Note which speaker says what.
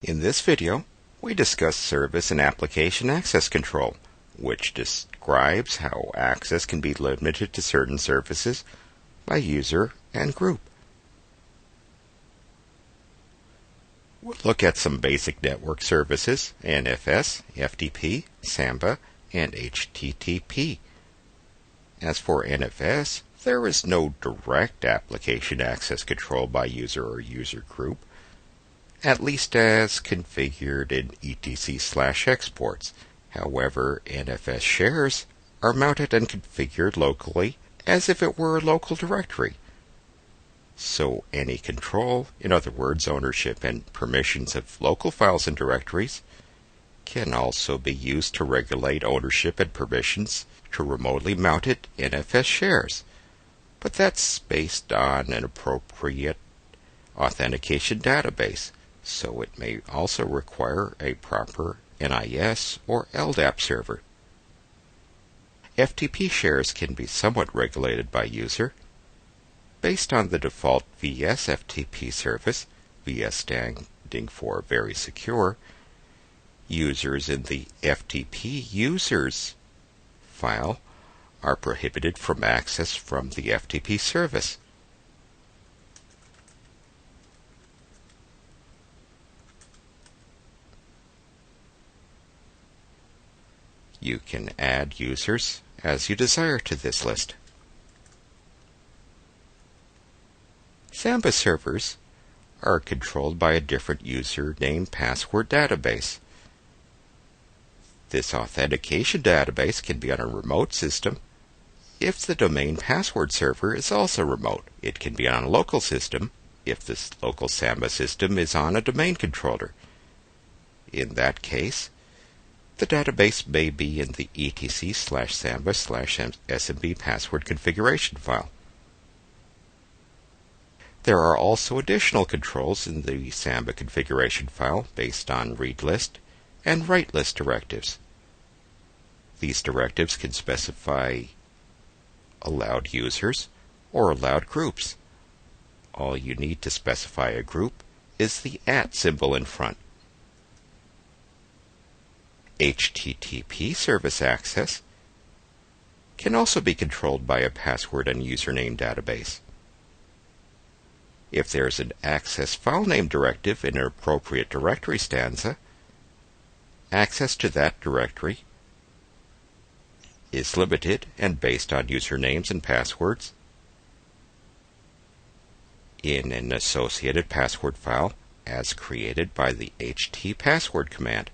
Speaker 1: In this video, we discuss Service and Application Access Control, which describes how access can be limited to certain services by user and group. We'll look at some basic network services: NFS, FTP, Samba, and HTTP. As for NFS, there is no direct application access control by user or user group, at least as configured in etc/exports. However, NFS shares are mounted and configured locally as if it were a local directory. So any control, in other words, ownership and permissions of local files and directories, can also be used to regulate ownership and permissions to remotely mounted NFS shares. But that's based on an appropriate authentication database, so it may also require a proper NIS or LDAP server. FTP shares can be somewhat regulated by user. Based on the default VS FTP service, VS standing for Very Secure, users in the FTP users file are prohibited from access from the FTP service. You can add users as you desire to this list. Samba servers are controlled by a different username password database. This authentication database can be on a remote system if the domain password server is also remote. It can be on a local system if this local Samba system is on a domain controller. In that case, the database may be in the etc/samba/smb password configuration file. There are also additional controls in the Samba configuration file based on read list and write list directives. These directives can specify allowed users or allowed groups. All you need to specify a group is the @ symbol in front. HTTP service access can also be controlled by a password and username database. If there is an access file name directive in an appropriate directory stanza, access to that directory is limited and based on usernames and passwords in an associated password file as created by the htpassword command.